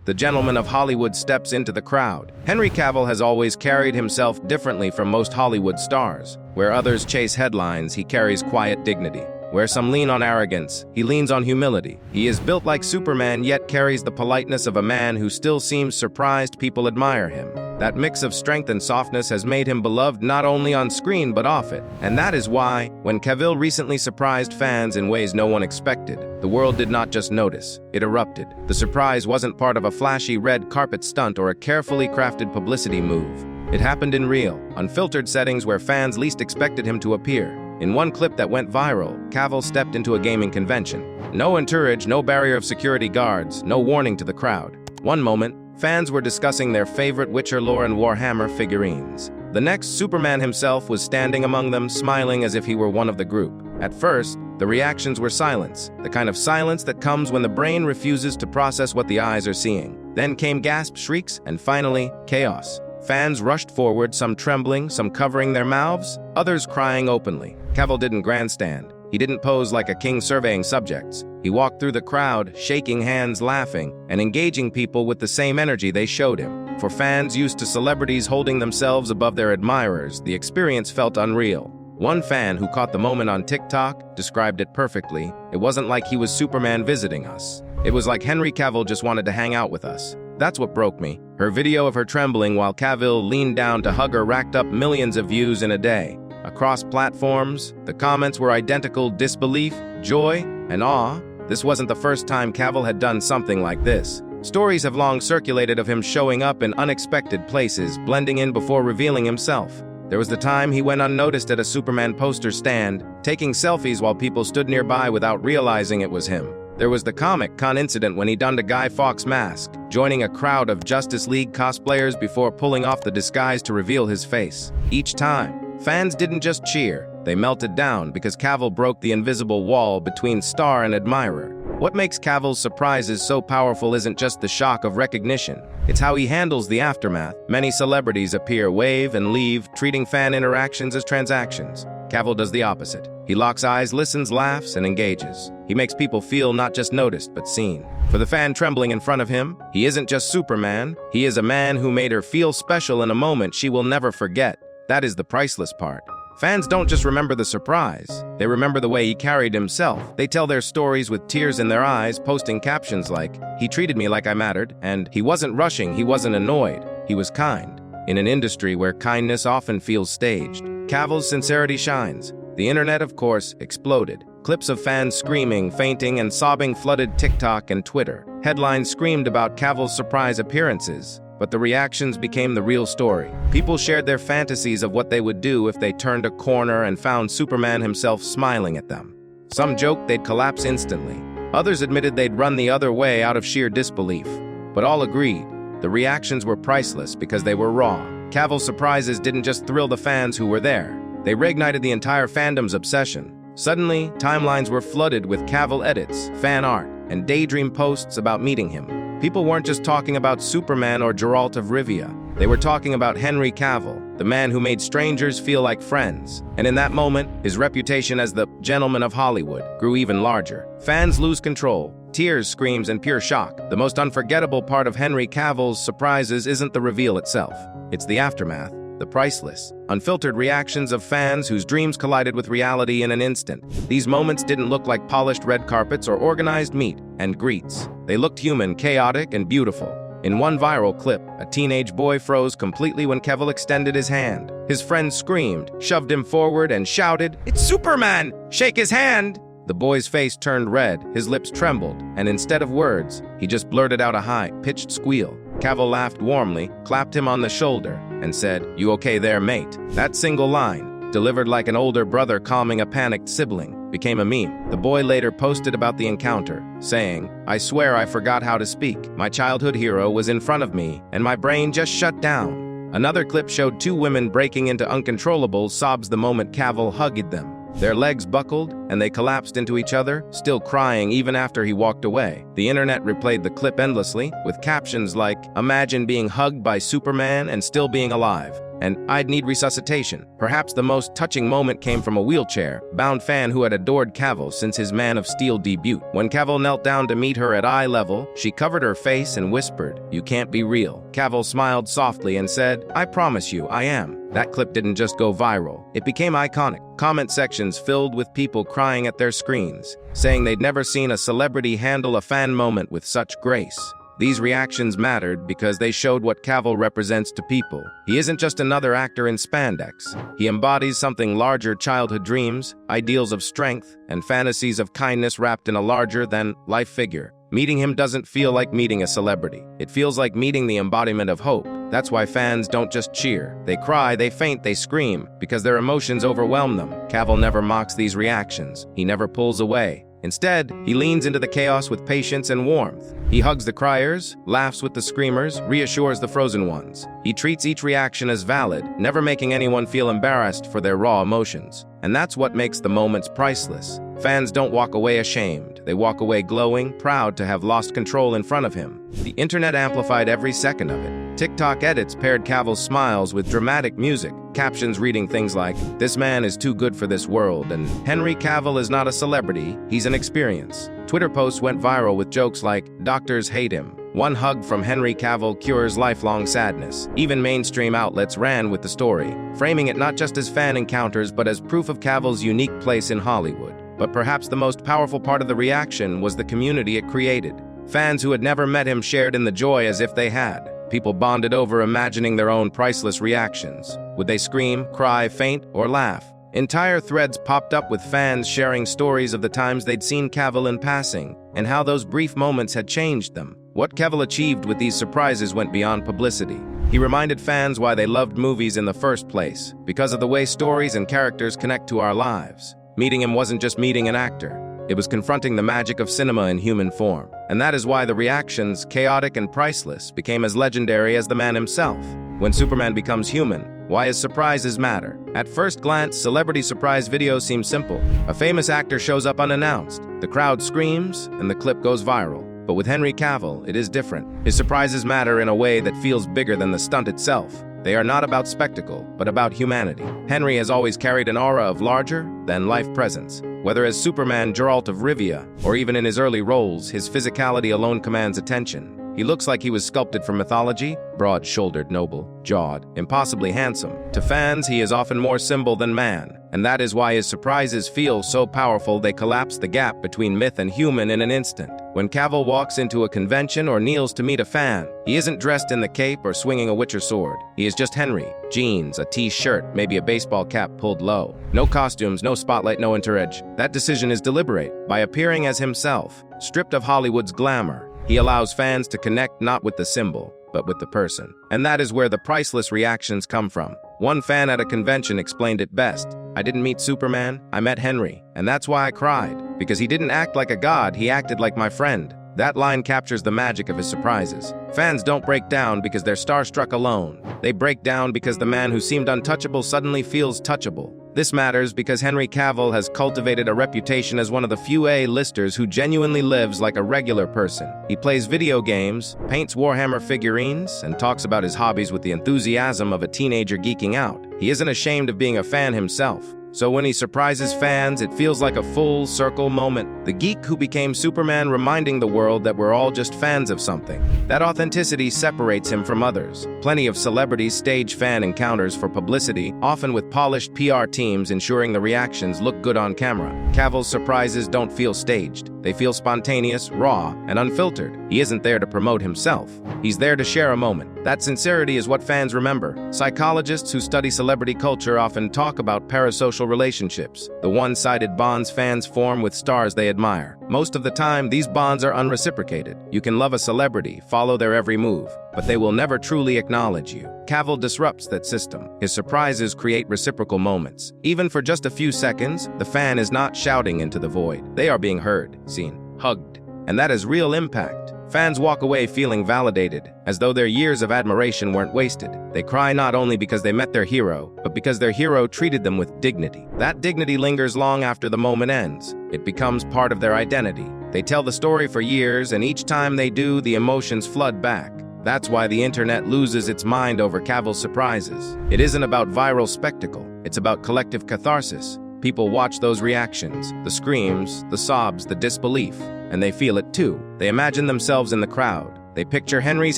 the gentleman of Hollywood steps into the crowd. Henry Cavill has always carried himself differently from most Hollywood stars. Where others chase headlines, he carries quiet dignity. Where some lean on arrogance, he leans on humility. He is built like Superman, yet carries the politeness of a man who still seems surprised people admire him. That mix of strength and softness has made him beloved not only on screen but off it. And that is why, when Cavill recently surprised fans in ways no one expected, the world did not just notice, it erupted. The surprise wasn't part of a flashy red carpet stunt or a carefully crafted publicity move. It happened in real, unfiltered settings where fans least expected him to appear. In one clip that went viral, Cavill stepped into a gaming convention. No entourage, no barrier of security guards, no warning to the crowd. One moment, fans were discussing their favorite Witcher lore and Warhammer figurines. The next, Superman himself was standing among them, smiling as if he were one of the group. At first, the reactions were silence, the kind of silence that comes when the brain refuses to process what the eyes are seeing. Then came gasps, shrieks, and finally, chaos. Fans rushed forward, some trembling, some covering their mouths, others crying openly. Cavill didn't grandstand. He didn't pose like a king surveying subjects. He walked through the crowd, shaking hands, laughing, and engaging people with the same energy they showed him. For fans used to celebrities holding themselves above their admirers, the experience felt unreal. One fan who caught the moment on TikTok described it perfectly. It wasn't like he was Superman visiting us. It was like Henry Cavill just wanted to hang out with us. That's what broke me. Her video of her trembling while Cavill leaned down to hug her racked up millions of views in a day. Across platforms, the comments were identical: disbelief, joy, and awe. This wasn't the first time Cavill had done something like this. Stories have long circulated of him showing up in unexpected places, blending in before revealing himself. There was the time he went unnoticed at a Superman poster stand, taking selfies while people stood nearby without realizing it was him. There was the Comic-Con incident when he donned a Guy Fawkes mask, joining a crowd of Justice League cosplayers before pulling off the disguise to reveal his face. Each time, fans didn't just cheer, they melted down because Cavill broke the invisible wall between star and admirer. What makes Cavill's surprises so powerful isn't just the shock of recognition, it's how he handles the aftermath. Many celebrities appear, wave, and leave, treating fan interactions as transactions. Cavill does the opposite. He locks eyes, listens, laughs, and engages. He makes people feel not just noticed, but seen. For the fan trembling in front of him, he isn't just Superman, he is a man who made her feel special in a moment she will never forget. That is the priceless part. Fans don't just remember the surprise, they remember the way he carried himself. They tell their stories with tears in their eyes, posting captions like, "He treated me like I mattered," and "He wasn't rushing, he wasn't annoyed, he was kind." In an industry where kindness often feels staged, Cavill's sincerity shines. The internet, of course, exploded. Clips of fans screaming, fainting, and sobbing flooded TikTok and Twitter. Headlines screamed about Cavill's surprise appearances, but the reactions became the real story. People shared their fantasies of what they would do if they turned a corner and found Superman himself smiling at them. Some joked they'd collapse instantly. Others admitted they'd run the other way out of sheer disbelief. But all agreed, the reactions were priceless because they were raw. Cavill's surprises didn't just thrill the fans who were there. They reignited the entire fandom's obsession. Suddenly, timelines were flooded with Cavill edits, fan art, and daydream posts about meeting him. People weren't just talking about Superman or Geralt of Rivia. They were talking about Henry Cavill, the man who made strangers feel like friends. And in that moment, his reputation as the gentleman of Hollywood grew even larger. Fans lose control. Tears, screams, and pure shock. The most unforgettable part of Henry Cavill's surprises isn't the reveal itself. It's the aftermath. The priceless, unfiltered reactions of fans whose dreams collided with reality in an instant. These moments didn't look like polished red carpets or organized meet and greets. They looked human, chaotic, and beautiful. In one viral clip, a teenage boy froze completely when Cavill extended his hand. His friend screamed, shoved him forward, and shouted, "It's Superman! Shake his hand!" The boy's face turned red, his lips trembled, and instead of words, he just blurted out a high-pitched squeal. Cavill laughed warmly, clapped him on the shoulder, and said, "You okay there, mate?" That single line, delivered like an older brother calming a panicked sibling, became a meme. The boy later posted about the encounter, saying, "I swear I forgot how to speak. My childhood hero was in front of me, and my brain just shut down." Another clip showed two women breaking into uncontrollable sobs the moment Cavill hugged them. Their legs buckled, and they collapsed into each other, still crying even after he walked away. The internet replayed the clip endlessly, with captions like, "Imagine being hugged by Superman and still being alive." and I'd need resuscitation. Perhaps the most touching moment came from a wheelchair-bound fan who had adored Cavill since his Man of Steel debut. When Cavill knelt down to meet her at eye level, she covered her face and whispered, "You can't be real." Cavill smiled softly and said, "I promise you, I am." That clip didn't just go viral, it became iconic. Comment sections filled with people crying at their screens, saying they'd never seen a celebrity handle a fan moment with such grace. These reactions mattered because they showed what Cavill represents to people. He isn't just another actor in spandex. He embodies something larger: childhood dreams, ideals of strength, and fantasies of kindness wrapped in a larger-than-life figure. Meeting him doesn't feel like meeting a celebrity. It feels like meeting the embodiment of hope. That's why fans don't just cheer. They cry, they faint, they scream, because their emotions overwhelm them. Cavill never mocks these reactions. He never pulls away. Instead, he leans into the chaos with patience and warmth. He hugs the criers, laughs with the screamers, reassures the frozen ones. He treats each reaction as valid, never making anyone feel embarrassed for their raw emotions. And that's what makes the moments priceless. Fans don't walk away ashamed. They walk away glowing, proud to have lost control in front of him. The internet amplified every second of it. TikTok edits paired Cavill's smiles with dramatic music, captions reading things like, "This man is too good for this world," and "Henry Cavill is not a celebrity, he's an experience." Twitter posts went viral with jokes like, "Doctors hate him." "One hug from Henry Cavill cures lifelong sadness." Even mainstream outlets ran with the story, framing it not just as fan encounters but as proof of Cavill's unique place in Hollywood. But perhaps the most powerful part of the reaction was the community it created. Fans who had never met him shared in the joy as if they had. People bonded over imagining their own priceless reactions. Would they scream, cry, faint, or laugh? Entire threads popped up with fans sharing stories of the times they'd seen Cavill in passing, and how those brief moments had changed them. What Cavill achieved with these surprises went beyond publicity. He reminded fans why they loved movies in the first place, because of the way stories and characters connect to our lives. Meeting him wasn't just meeting an actor. It was confronting the magic of cinema in human form. And that is why the reactions, chaotic and priceless, became as legendary as the man himself. When Superman becomes human, why his surprises matter. At first glance, celebrity surprise videos seem simple. A famous actor shows up unannounced. The crowd screams, and the clip goes viral. But with Henry Cavill, it is different. His surprises matter in a way that feels bigger than the stunt itself. They are not about spectacle, but about humanity. Henry has always carried an aura of larger-than-life presence. Whether as Superman Geralt of Rivia, or even in his early roles, his physicality alone commands attention. He looks like he was sculpted from mythology, broad-shouldered, noble-jawed, impossibly handsome. To fans, he is often more symbol than man, and that is why his surprises feel so powerful they collapse the gap between myth and human in an instant. When Cavill walks into a convention or kneels to meet a fan, he isn't dressed in the cape or swinging a Witcher sword. He is just Henry. Jeans, a t-shirt, maybe a baseball cap pulled low. No costumes, no spotlight, no entourage. That decision is deliberate. By appearing as himself, stripped of Hollywood's glamour, he allows fans to connect not with the symbol, but with the person. And that is where the priceless reactions come from. One fan at a convention explained it best. "I didn't meet Superman, I met Henry. And that's why I cried. Because he didn't act like a god, he acted like my friend." That line captures the magic of his surprises. Fans don't break down because they're starstruck alone. They break down because the man who seemed untouchable suddenly feels touchable. This matters because Henry Cavill has cultivated a reputation as one of the few A-listers who genuinely lives like a regular person. He plays video games, paints Warhammer figurines, and talks about his hobbies with the enthusiasm of a teenager geeking out. He isn't ashamed of being a fan himself. So when he surprises fans, it feels like a full-circle moment. The geek who became Superman, reminding the world that we're all just fans of something. That authenticity separates him from others. Plenty of celebrities stage fan encounters for publicity, often with polished PR teams ensuring the reactions look good on camera. Cavill's surprises don't feel staged. They feel spontaneous, raw, and unfiltered. He isn't there to promote himself. He's there to share a moment. That sincerity is what fans remember. Psychologists who study celebrity culture often talk about parasocial relationships, the one-sided bonds fans form with stars they admire. Most of the time, these bonds are unreciprocated. You can love a celebrity, follow their every move, but they will never truly acknowledge you. Cavill disrupts that system. His surprises create reciprocal moments. Even for just a few seconds, the fan is not shouting into the void. They are being heard, seen, hugged. And that has real impact. Fans walk away feeling validated, as though their years of admiration weren't wasted. They cry not only because they met their hero, but because their hero treated them with dignity. That dignity lingers long after the moment ends. It becomes part of their identity. They tell the story for years, and each time they do, the emotions flood back. That's why the internet loses its mind over Cavill's surprises. It isn't about viral spectacle, it's about collective catharsis. People watch those reactions, the screams, the sobs, the disbelief, and they feel it too. They imagine themselves in the crowd. They picture Henry's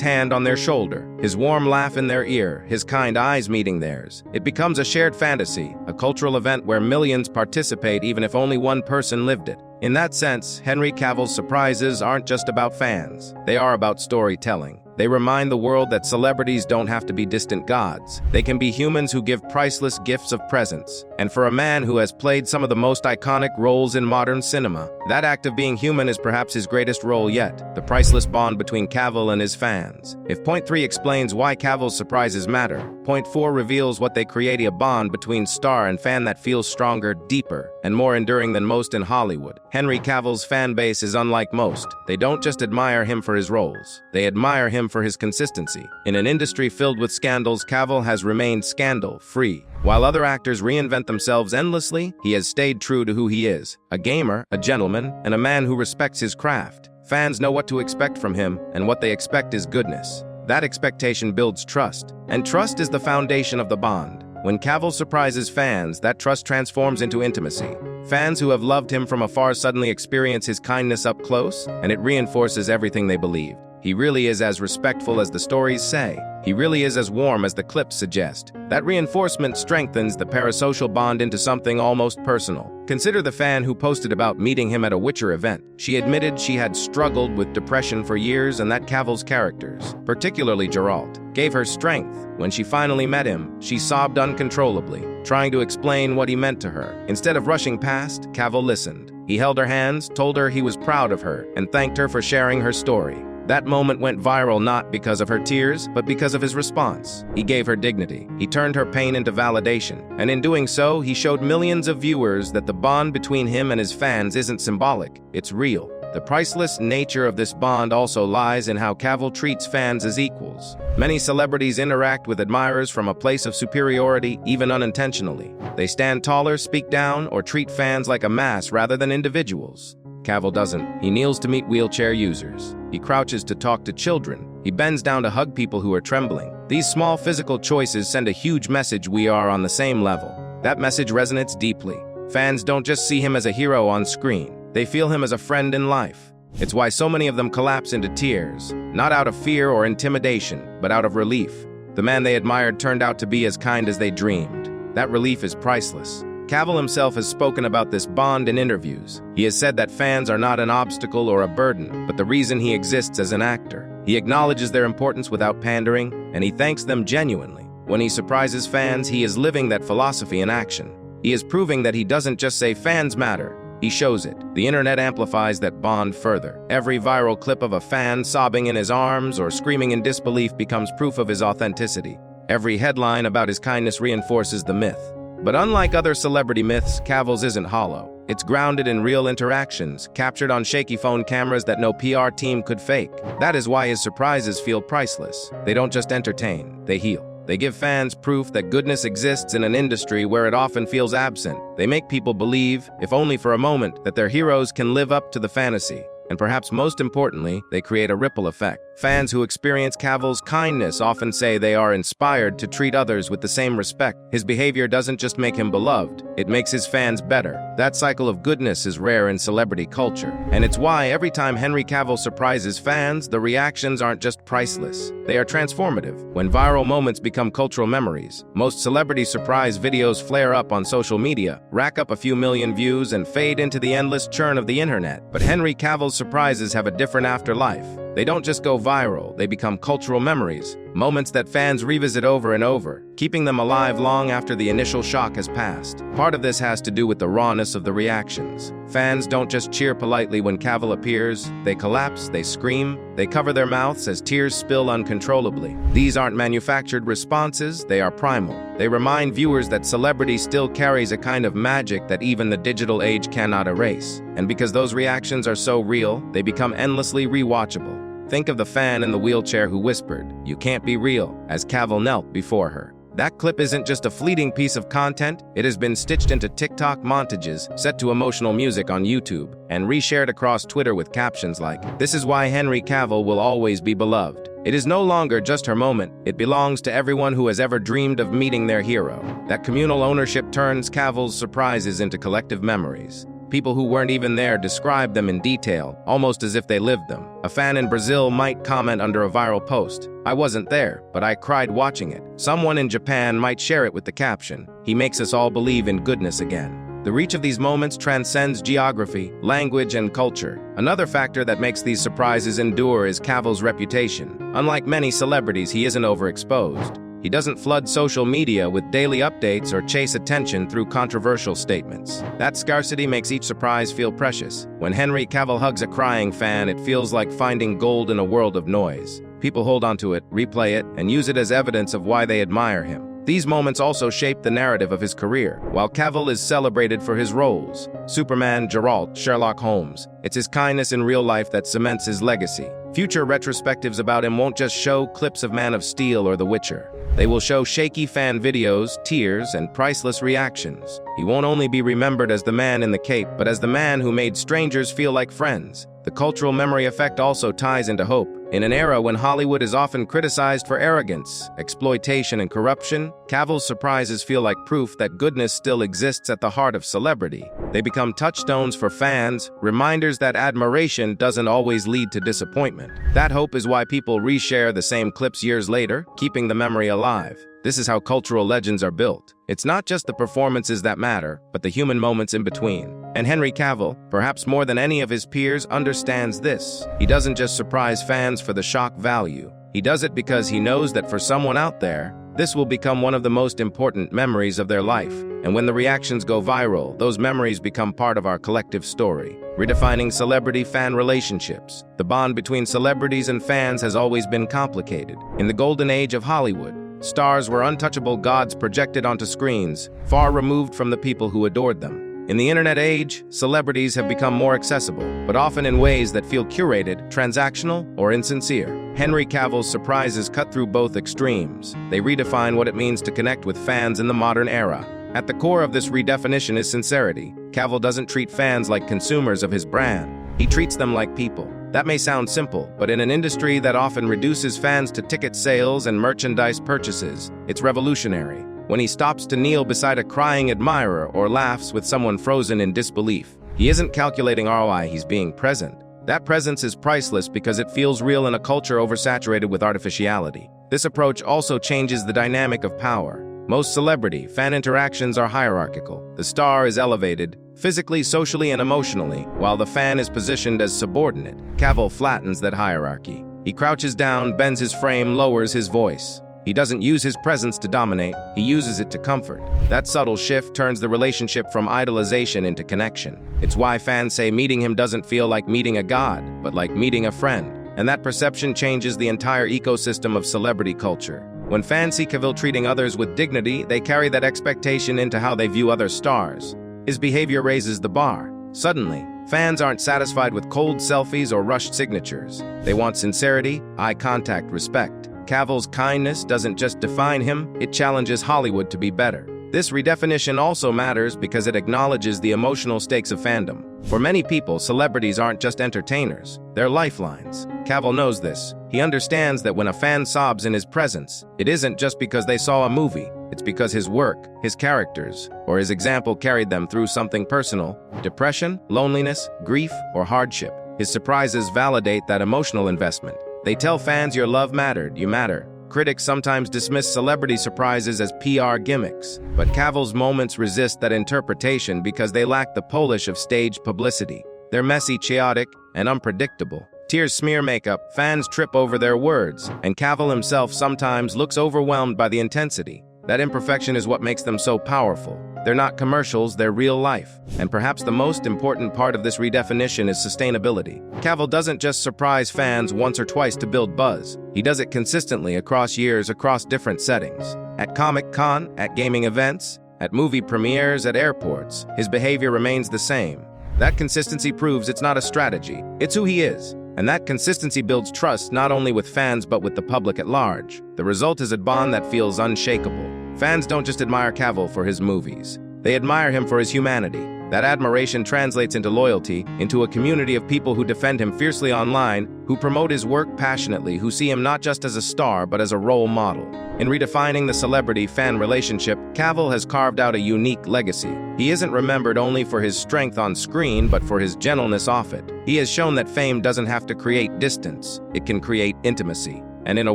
hand on their shoulder, his warm laugh in their ear, his kind eyes meeting theirs. It becomes a shared fantasy, a cultural event where millions participate even if only one person lived it. In that sense, Henry Cavill's surprises aren't just about fans. They are about storytelling. They remind the world that celebrities don't have to be distant gods. They can be humans who give priceless gifts of presence. And for a man who has played some of the most iconic roles in modern cinema, that act of being human is perhaps his greatest role yet, the priceless bond between Cavill and his fans. If Point 3 explains why Cavill's surprises matter, Point 4 reveals what they create: a bond between star and fan that feels stronger, deeper, and more enduring than most in Hollywood. Henry Cavill's fan base is unlike most. They don't just admire him for his roles. They admire him for his consistency. In an industry filled with scandals, Cavill has remained scandal-free. While other actors reinvent themselves endlessly, he has stayed true to who he is: a gamer, a gentleman, and a man who respects his craft. Fans know what to expect from him, and what they expect is goodness. That expectation builds trust, and trust is the foundation of the bond. When Cavill surprises fans, that trust transforms into intimacy. Fans who have loved him from afar suddenly experience his kindness up close, and it reinforces everything they believed. He really is as respectful as the stories say. He really is as warm as the clips suggest. That reinforcement strengthens the parasocial bond into something almost personal. Consider the fan who posted about meeting him at a Witcher event. She admitted she had struggled with depression for years, and that Cavill's characters, particularly Geralt, gave her strength. When she finally met him, she sobbed uncontrollably, trying to explain what he meant to her. Instead of rushing past, Cavill listened. He held her hands, told her he was proud of her, and thanked her for sharing her story. That moment went viral not because of her tears, but because of his response. He gave her dignity. He turned her pain into validation. And in doing so, he showed millions of viewers that the bond between him and his fans isn't symbolic, it's real. The priceless nature of this bond also lies in how Cavill treats fans as equals. Many celebrities interact with admirers from a place of superiority, even unintentionally. They stand taller, speak down, or treat fans like a mass rather than individuals. Cavill doesn't. He kneels to meet wheelchair users. He crouches to talk to children. He bends down to hug people who are trembling. These small physical choices send a huge message: we are on the same level. That message resonates deeply. Fans don't just see him as a hero on screen. They feel him as a friend in life. It's why so many of them collapse into tears, not out of fear or intimidation, but out of relief. The man they admired turned out to be as kind as they dreamed. That relief is priceless. Cavill himself has spoken about this bond in interviews. He has said that fans are not an obstacle or a burden, but the reason he exists as an actor. He acknowledges their importance without pandering, and he thanks them genuinely. When he surprises fans, he is living that philosophy in action. He is proving that he doesn't just say fans matter, he shows it. The internet amplifies that bond further. Every viral clip of a fan sobbing in his arms or screaming in disbelief becomes proof of his authenticity. Every headline about his kindness reinforces the myth. But unlike other celebrity myths, Cavill's isn't hollow. It's grounded in real interactions, captured on shaky phone cameras that no PR team could fake. That is why his surprises feel priceless. They don't just entertain, they heal. They give fans proof that goodness exists in an industry where it often feels absent. They make people believe, if only for a moment, that their heroes can live up to the fantasy. And perhaps most importantly, they create a ripple effect. Fans who experience Cavill's kindness often say they are inspired to treat others with the same respect. His behavior doesn't just make him beloved, it makes his fans better. That cycle of goodness is rare in celebrity culture. And it's why every time Henry Cavill surprises fans, the reactions aren't just priceless. They are transformative. When viral moments become cultural memories, most celebrity surprise videos flare up on social media, rack up a few million views, and fade into the endless churn of the internet. But Henry Cavill's surprises have a different afterlife. They don't just go viral, they become cultural memories, moments that fans revisit over and over, keeping them alive long after the initial shock has passed. Part of this has to do with the rawness of the reactions. Fans don't just cheer politely when Cavill appears, they collapse, they scream, they cover their mouths as tears spill uncontrollably. These aren't manufactured responses, they are primal. They remind viewers that celebrity still carries a kind of magic that even the digital age cannot erase. And because those reactions are so real, they become endlessly rewatchable. Think of the fan in the wheelchair who whispered, "You can't be real," as Cavill knelt before her. That clip isn't just a fleeting piece of content, it has been stitched into TikTok montages, set to emotional music on YouTube, and reshared across Twitter with captions like, "This is why Henry Cavill will always be beloved." It is no longer just her moment, it belongs to everyone who has ever dreamed of meeting their hero. That communal ownership turns Cavill's surprises into collective memories. People who weren't even there describe them in detail, almost as if they lived them. A fan in Brazil might comment under a viral post, "I wasn't there, but I cried watching it." Someone in Japan might share it with the caption, "He makes us all believe in goodness again." The reach of these moments transcends geography, language, and culture. Another factor that makes these surprises endure is Cavill's reputation. Unlike many celebrities, he isn't overexposed. He doesn't flood social media with daily updates or chase attention through controversial statements. That scarcity makes each surprise feel precious. When Henry Cavill hugs a crying fan, it feels like finding gold in a world of noise. People hold onto it, replay it, and use it as evidence of why they admire him. These moments also shape the narrative of his career. While Cavill is celebrated for his roles, Superman, Geralt, Sherlock Holmes, it's his kindness in real life that cements his legacy. Future retrospectives about him won't just show clips of Man of Steel or The Witcher. They will show shaky fan videos, tears, and priceless reactions. He won't only be remembered as the man in the cape, but as the man who made strangers feel like friends. The cultural memory effect also ties into hope. In an era when Hollywood is often criticized for arrogance, exploitation, and corruption, Cavill's surprises feel like proof that goodness still exists at the heart of celebrity. They become touchstones for fans, reminders that admiration doesn't always lead to disappointment. That hope is why people reshare the same clips years later, keeping the memory alive. This is how cultural legends are built. It's not just the performances that matter, but the human moments in between. And Henry Cavill, perhaps more than any of his peers, understands this. He doesn't just surprise fans for the shock value. He does it because he knows that for someone out there, this will become one of the most important memories of their life. And when the reactions go viral, those memories become part of our collective story. Redefining celebrity-fan relationships. The bond between celebrities and fans has always been complicated. In the golden age of Hollywood, stars were untouchable gods projected onto screens, far removed from the people who adored them. In the internet age, celebrities have become more accessible, but often in ways that feel curated, transactional, or insincere. Henry Cavill's surprises cut through both extremes. They redefine what it means to connect with fans in the modern era. At the core of this redefinition is sincerity. Cavill doesn't treat fans like consumers of his brand. He treats them like people. That may sound simple, but in an industry that often reduces fans to ticket sales and merchandise purchases, it's revolutionary. When he stops to kneel beside a crying admirer or laughs with someone frozen in disbelief, he isn't calculating ROI, he's being present. That presence is priceless because it feels real in a culture oversaturated with artificiality. This approach also changes the dynamic of power. Most celebrity fan interactions are hierarchical. The star is elevated, physically, socially, and emotionally, while the fan is positioned as subordinate. Cavill flattens that hierarchy. He crouches down, bends his frame, lowers his voice. He doesn't use his presence to dominate, he uses it to comfort. That subtle shift turns the relationship from idolization into connection. It's why fans say meeting him doesn't feel like meeting a god, but like meeting a friend. And that perception changes the entire ecosystem of celebrity culture. When fans see Cavill treating others with dignity, they carry that expectation into how they view other stars. His behavior raises the bar. Suddenly, fans aren't satisfied with cold selfies or rushed signatures. They want sincerity, eye contact, respect. Cavill's kindness doesn't just define him, it challenges Hollywood to be better. This redefinition also matters because it acknowledges the emotional stakes of fandom. For many people, celebrities aren't just entertainers, they're lifelines. Cavill knows this. He understands that when a fan sobs in his presence, it isn't just because they saw a movie. It's because his work, his characters, or his example carried them through something personal: depression, loneliness, grief, or hardship. His surprises validate that emotional investment. They tell fans your love mattered, you matter. Critics sometimes dismiss celebrity surprises as PR gimmicks, but Cavill's moments resist that interpretation because they lack the polish of staged publicity. They're messy, chaotic, and unpredictable. Tears smear makeup, fans trip over their words, and Cavill himself sometimes looks overwhelmed by the intensity. That imperfection is what makes them so powerful. They're not commercials, they're real life. And perhaps the most important part of this redefinition is sustainability. Cavill doesn't just surprise fans once or twice to build buzz. He does it consistently across years, across different settings. At Comic-Con, at gaming events, at movie premieres, at airports, his behavior remains the same. That consistency proves it's not a strategy, it's who he is. And that consistency builds trust not only with fans but with the public at large. The result is a bond that feels unshakable. Fans don't just admire Cavill for his movies. They admire him for his humanity. That admiration translates into loyalty, into a community of people who defend him fiercely online, who promote his work passionately, who see him not just as a star but as a role model. In redefining the celebrity-fan relationship, Cavill has carved out a unique legacy. He isn't remembered only for his strength on screen, but for his gentleness off it. He has shown that fame doesn't have to create distance, it can create intimacy. And in a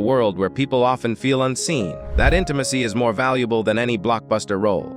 world where people often feel unseen, that intimacy is more valuable than any blockbuster role.